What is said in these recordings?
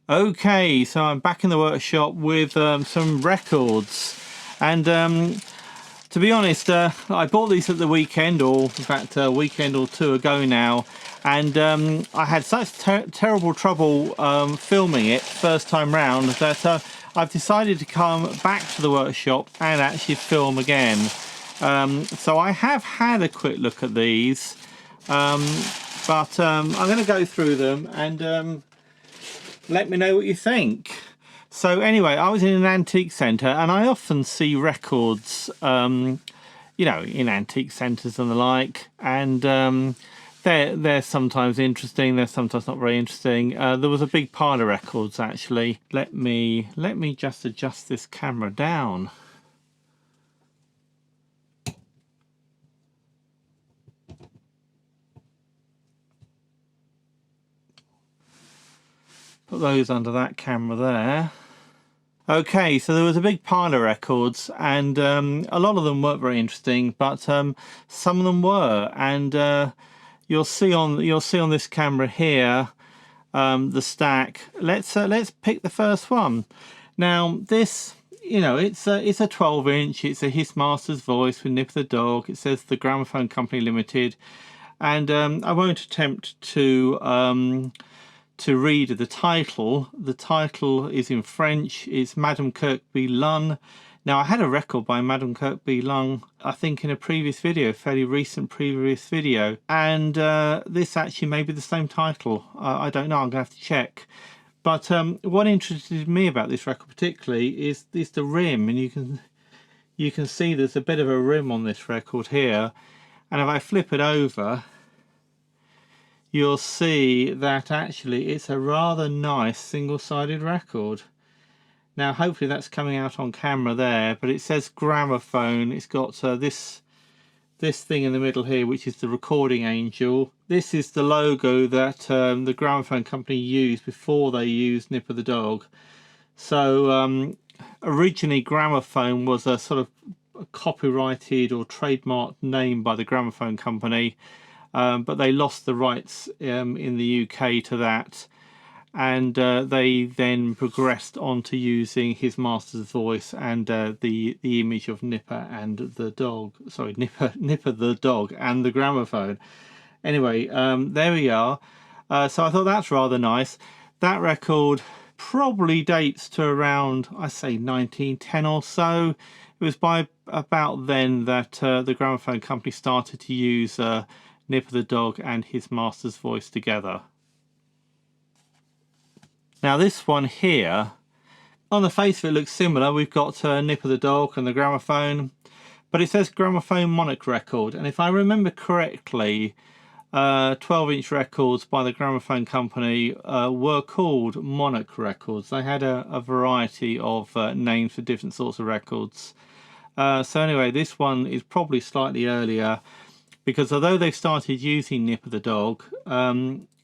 Okay, so I'm back in the workshop with some records, and to be honest, I bought these at the weekend, or in fact a weekend or two ago now, and I had such terrible trouble filming it first time round that I've decided to come back to the workshop and actually film again. So I have had a quick look at these, but I'm going to go through them and let me know what you think. So anyway, I was in an antique centre, and I often see records, you know, in antique centres and the like, and they're sometimes interesting, they're sometimes not very interesting. There was a big pile of records actually. Let me just adjust this camera down. Put those under that camera there. Okay, so there was a big pile of records, and a lot of them weren't very interesting, but some of them were, and you'll see on this camera here the stack. Let's pick the first one. Now this, you know, it's a 12-inch. It's a His Master's Voice with Nip the Dog. It says the Gramophone Company Limited, and I won't attempt to read the title. The title is in French. It's Madame Kirkby Lung. Now, I had a record by Madame Kirkby Lung, I think in a previous video, fairly recent previous video, and this actually may be the same title. I don't know, I'm gonna have to check. But what interested me about this record particularly is the rim, and you can see there's a bit of a rim on this record here, and if I flip it over, you'll see that actually it's a rather nice single-sided record. Now hopefully that's coming out on camera there, but it says Gramophone. It's got this thing in the middle here, which is the recording angel. This is the logo that the Gramophone Company used before they used Nip of the Dog. So originally Gramophone was a sort of a copyrighted or trademarked name by the Gramophone Company. But they lost the rights in the UK to that, and they then progressed on to using His Master's Voice and the image of Nipper and the dog. Sorry, Nipper the dog and the gramophone. Anyway, there we are. So I thought that's rather nice. That record probably dates to around, I say, 1910 or so. It was by about then that the Gramophone Company started to use Nip the Dog and His Master's Voice together. Now this one here, on the face of it looks similar. We've got Nip the Dog and the gramophone, but it says Gramophone Monarch record, and if I remember correctly, 12-inch records by the Gramophone Company were called Monarch records. They had a variety of names for different sorts of records. So anyway, this one is probably slightly earlier, because although they've started using Nip of the Dog,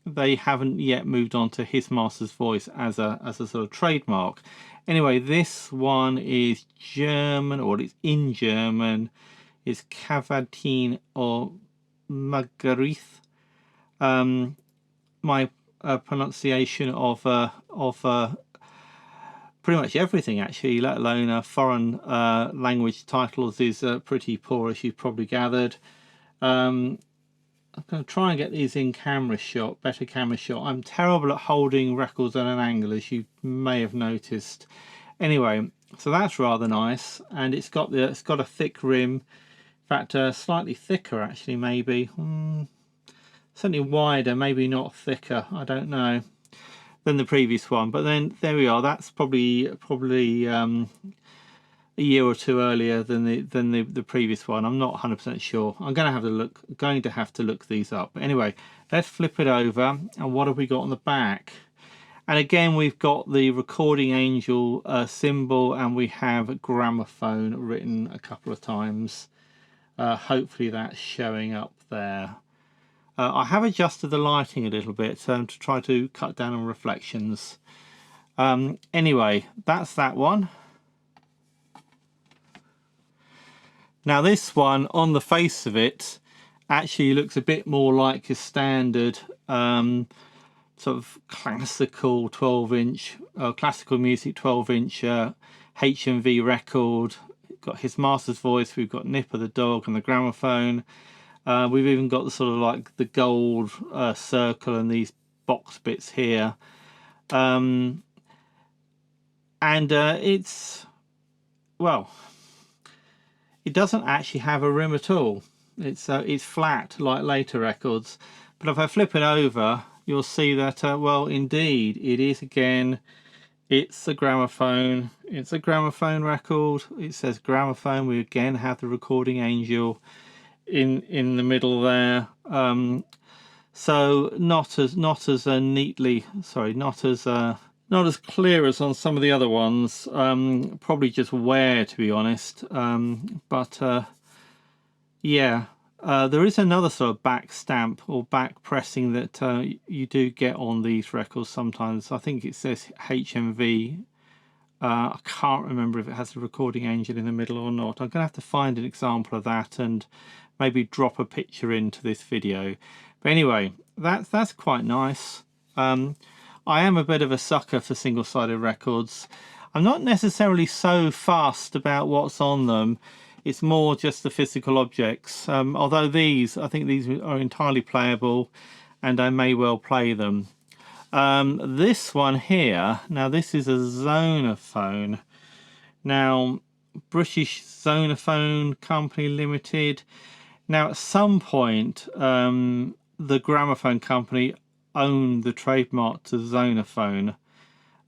they haven't yet moved on to His Master's Voice as a sort of trademark. Anyway, this one is German, or it's in German. It's Cavatin or Margarith. My pronunciation of pretty much everything actually, let alone foreign language titles, is pretty poor, as you've probably gathered. I'm going to try and get these in camera shot, better camera shot. I'm terrible at holding records at an angle, as you may have noticed. Anyway, so that's rather nice, and it's got a thick rim. In fact, slightly thicker actually, maybe. Certainly wider, maybe not thicker. I don't know, than the previous one. But then there we are. That's probably a year or two earlier than the previous one. I'm not 100% sure. I'm going to have to look these up. But anyway, let's flip it over, and what have we got on the back? And again, we've got the recording angel symbol, and we have gramophone written a couple of times. Hopefully that's showing up there. I have adjusted the lighting a little bit to try to cut down on reflections. Anyway, that's that one. Now this one, on the face of it, actually looks a bit more like a standard sort of classical 12-inch, classical music 12-inch HMV record. Got his master's voice. We've got Nipper the dog and the gramophone. We've even got the sort of like the gold circle and these box bits here. It's, well, it doesn't actually have a rim at all. It's flat like later records. But if I flip it over, you'll see that, well, indeed, it is again. It's a gramophone. It's a gramophone record. It says gramophone. We again have the recording angel in the middle there. So not as neatly. Sorry, not as clear as on some of the other ones. Probably just wear, to be honest. Yeah. There is another sort of back stamp or back pressing that you do get on these records sometimes. I think it says HMV. I can't remember if it has a recording angel in the middle or not. I'm going to have to find an example of that and maybe drop a picture into this video. But anyway, that's quite nice. I am a bit of a sucker for single-sided records. I'm not necessarily so fussed about what's on them. It's more just the physical objects. Although I think these are entirely playable and I may well play them. This one here, now this is a Zonophone. Now, British Zonophone Company Limited. Now, at some point, the Gramophone Company owned the trademark to Zonophone,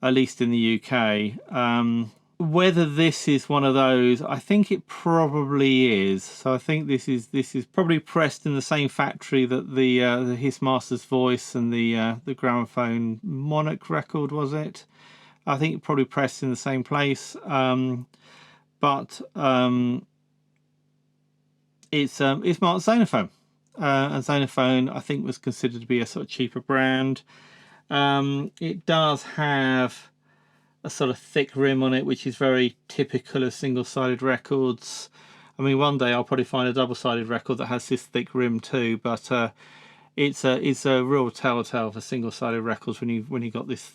at least in the UK. Whether this is one of those, I think it probably is. So I think this is probably pressed in the same factory that the His Master's Voice and the Gramophone Monarch record, was it? I think it probably pressed in the same place. It's marked Zonophone, and Zonophone I think was considered to be a sort of cheaper brand. It does have a sort of thick rim on it, which is very typical of single-sided records. I mean, one day I'll probably find a double-sided record that has this thick rim too, but it's a real telltale for single-sided records when you got this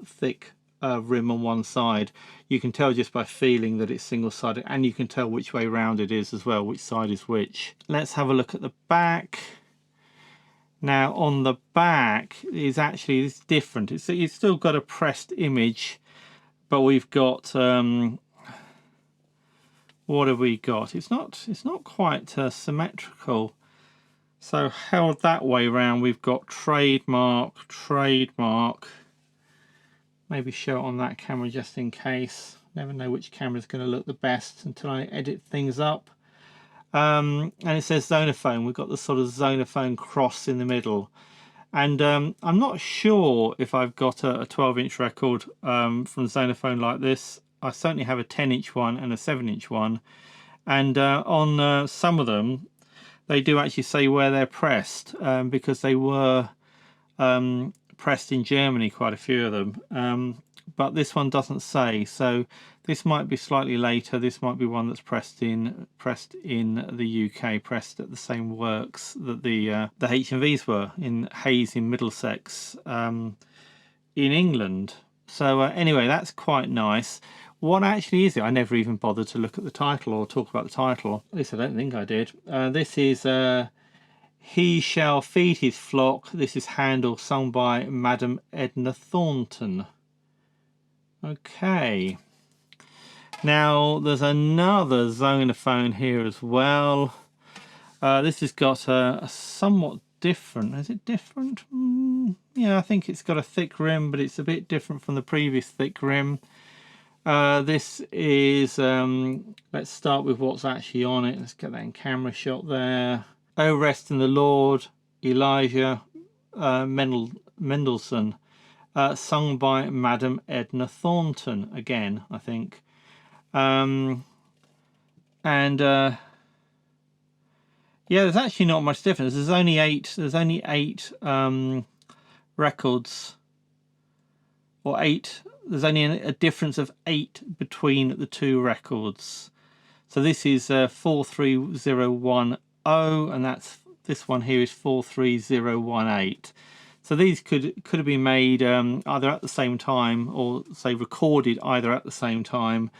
thick rim on one side. You can tell just by feeling that it's single-sided, and you can tell which way round it is as well, which side is which. Let's have a look at the back. Now, on the back it's different. It's still got a pressed image, but we've got what have we got? It's not quite symmetrical. So held that way round, we've got trademark. Maybe show it on that camera just in case. Never know which camera is going to look the best until I edit things up. And it says Zonophone. We've got the sort of Zonophone cross in the middle. And I'm not sure if I've got a 12-inch record from Zonophone like this. I certainly have a 10-inch one and a 7-inch one. And on some of them, they do actually say where they're pressed, because they were pressed in Germany, quite a few of them. But this one doesn't say, so this might be slightly later. This might be one that's pressed in the UK, pressed at the same works that the HMVs were in Hayes in Middlesex in England. So anyway, that's quite nice. What actually is it? I never even bothered to look at the title or talk about the title. At least I don't think I did. This is He Shall Feed His Flock. This is Handel, sung by Madam Edna Thornton. Okay. Now there's another Zonophone here as well. This has got a somewhat different. Is it different? Yeah, I think it's got a thick rim, but it's a bit different from the previous thick rim. This is, let's start with what's actually on it. Let's get that in camera shot there. O Rest in the Lord, Elijah Mendelssohn, sung by Madam Edna Thornton again, I think. Yeah, there's actually not much difference. There's only eight records, or eight. There's only a difference of 8 between the two records. So this is 43010, and this one here is 43018. So these could have been made either at the same time, or say recorded either at the same time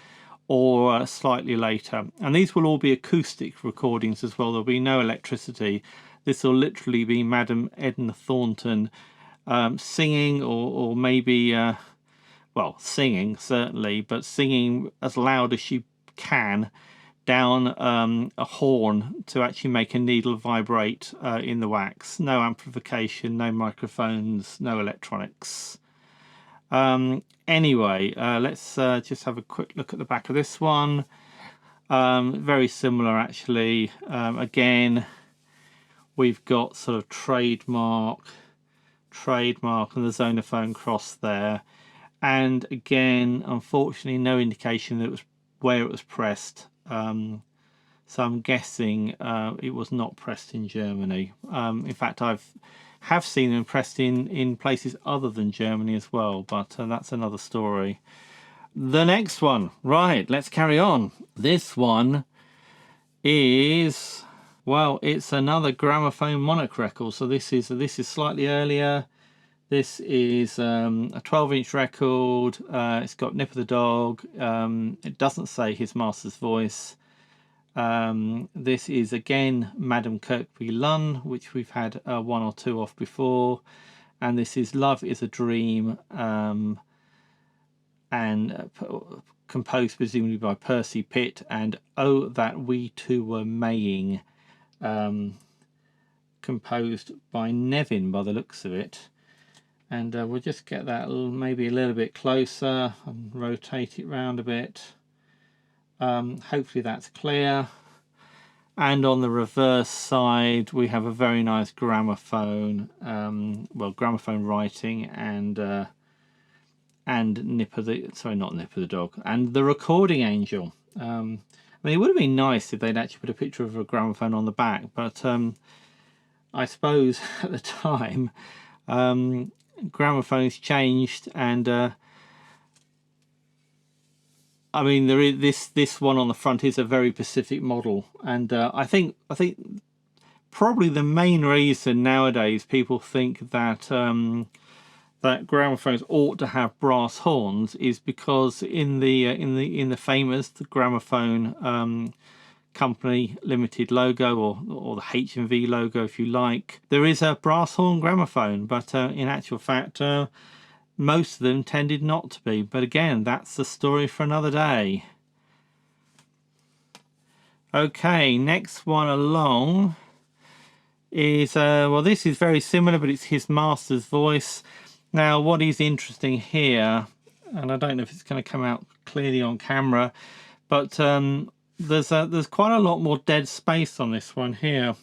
or slightly later. And these will all be acoustic recordings as well. There'll be no electricity. This will literally be Madam Edna Thornton singing, or maybe well, singing certainly, but singing as loud as she can down a horn to actually make a needle vibrate in the wax. No amplification, no microphones, no electronics. Anyway, let's just have a quick look at the back of this one. Very similar actually. Again, we've got sort of trademark and the Zonophone cross there. And again, unfortunately, no indication that it was where it was pressed. So I'm guessing it was not pressed in Germany. In fact, have seen them pressed in places other than Germany as well, but that's another story. The next one, right, let's carry on. This one is, well, it's another Gramophone Monarch record. So this is slightly earlier. This is a 12-inch record. It's got Nip of the Dog. It doesn't say his master's voice. This is again Madam Kirkby Lunn, which we've had one or two off before. And this is Love is a Dream, and composed presumably by Percy Pitt, and Oh That We Two Were Maying, composed by Nevin by the looks of it. And we'll just get that maybe a little bit closer and rotate it round a bit. Hopefully that's clear. And on the reverse side we have a very nice gramophone, well, gramophone writing, and Nip of the, sorry, not Nip of the Dog, and the recording angel. I mean, it would have been nice if they'd actually put a picture of a gramophone on the back, but I suppose at the time gramophones changed, and I mean, there is this one on the front is a very specific model, and I think probably the main reason nowadays people think that that gramophones ought to have brass horns is because in the famous Gramophone Company Limited logo, or the H&V logo if you like, there is a brass horn gramophone, but in actual fact most of them tended not to be. But again, that's the story for another day. Okay, next one along is well, this is very similar, but it's his master's voice. Now what is interesting here, and I don't know if it's going to come out clearly on camera, but there's quite a lot more dead space on this one here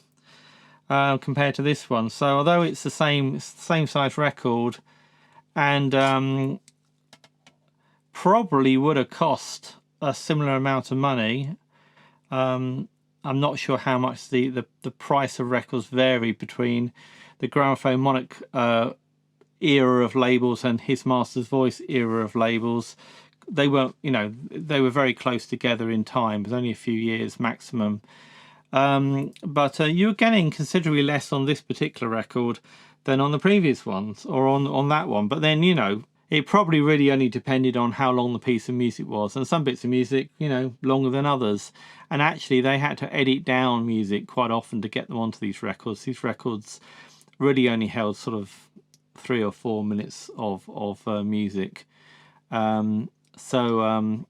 compared to this one. So although it's the same size record, and probably would have cost a similar amount of money, I'm not sure how much the price of records vary between the Gramophone Monarch era of labels and his master's voice era of labels. They weren't, you know, they were very close together in time. It was only a few years maximum. But you're getting considerably less on this particular record than on the previous ones, or on that one. But then, you know, it probably really only depended on how long the piece of music was, and some bits of music, you know, longer than others. And actually they had to edit down music quite often to get them onto these records. These records really only held sort of 3 or 4 minutes of music. So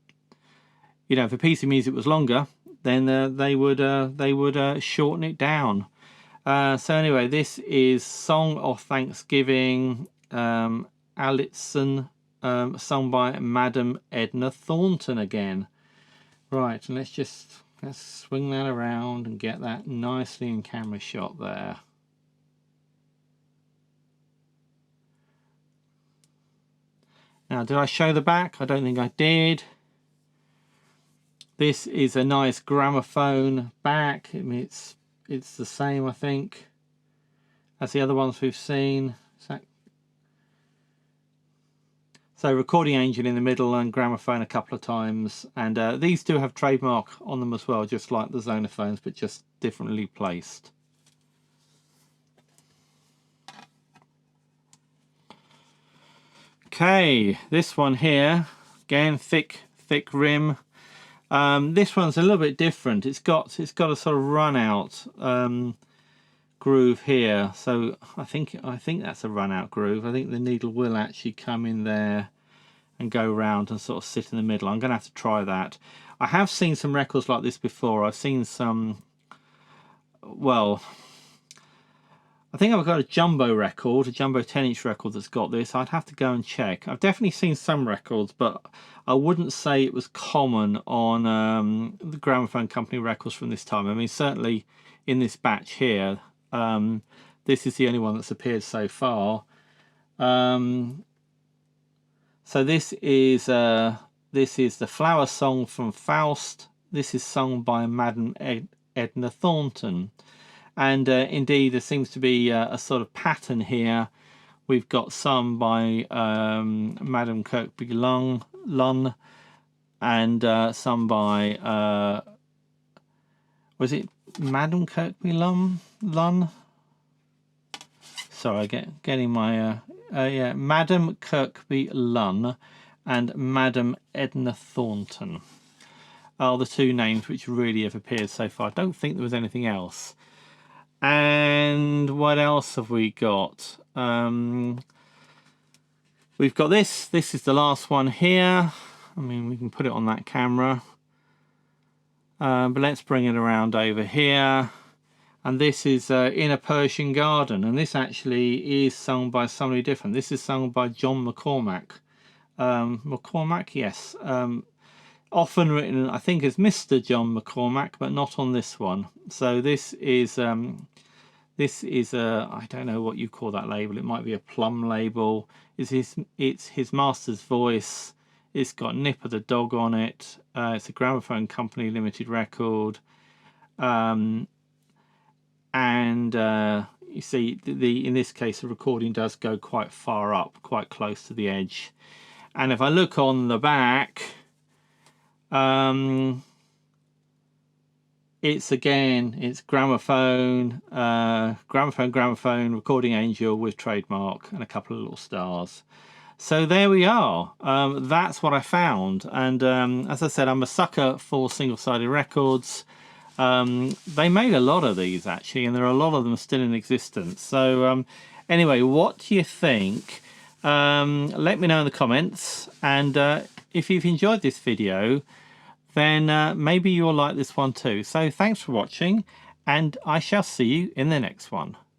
you know, if a piece of music was longer, then they would shorten it down. So anyway, this is Song of Thanksgiving, Allison, sung by Madam Edna Thornton again. Right, and let's swing that around and get that nicely in camera shot there. Now, did I show the back? I don't think I did. This is a nice gramophone back. I mean, it's the same, I think, as the other ones we've seen. So recording angel in the middle and gramophone a couple of times, and these do have trademark on them as well, just like the Zonophones, but just differently placed. Okay, this one here, again, thick rim. This one's a little bit different. It's got a sort of run out groove here, so I think that's a run out groove. I think the needle will actually come in there and go round and sort of sit in the middle. I'm gonna have to try that. I have seen some records like this before. I've seen some, well, I think I've got a jumbo record, a jumbo 10-inch record that's got this. I'd have to go and check. I've definitely seen some records, but I wouldn't say it was common on the Gramophone Company records from this time. I mean, certainly in this batch here, this is the only one that's appeared so far. So this is the Flower Song from Faust. This is sung by Madame Edna Thornton. And indeed, there seems to be a sort of pattern here. We've got some by Madame Kirkby Lunn, and some by was it Madame Kirkby Lunn? Sorry, getting my yeah, Madame Kirkby Lunn and Madame Edna Thornton are the two names which really have appeared so far. I don't think there was anything else. And what else have we got? We've got this. This is the last one here. I mean, we can put it on that camera. But let's bring it around over here. And this is In a Persian Garden. And this actually is sung by somebody different. This is sung by John McCormack. McCormack, yes. Often written, I think, as Mr. John McCormack, but not on this one. So this is a, I don't know what you call that label. It might be a plum label. It's his master's voice. It's got Nipper the dog on it. It's a Gramophone Company limited record. And you see, in this case, the recording does go quite far up, quite close to the edge. And if I look on the back, it's Gramophone, Gramophone, Recording Angel with trademark and a couple of little stars. So there we are. That's what I found. And as I said, I'm a sucker for single-sided records. They made a lot of these actually, and there are a lot of them still in existence. So anyway, what do you think? Let me know in the comments, and if you've enjoyed this video, then maybe you'll like this one too. So thanks for watching, and I shall see you in the next one.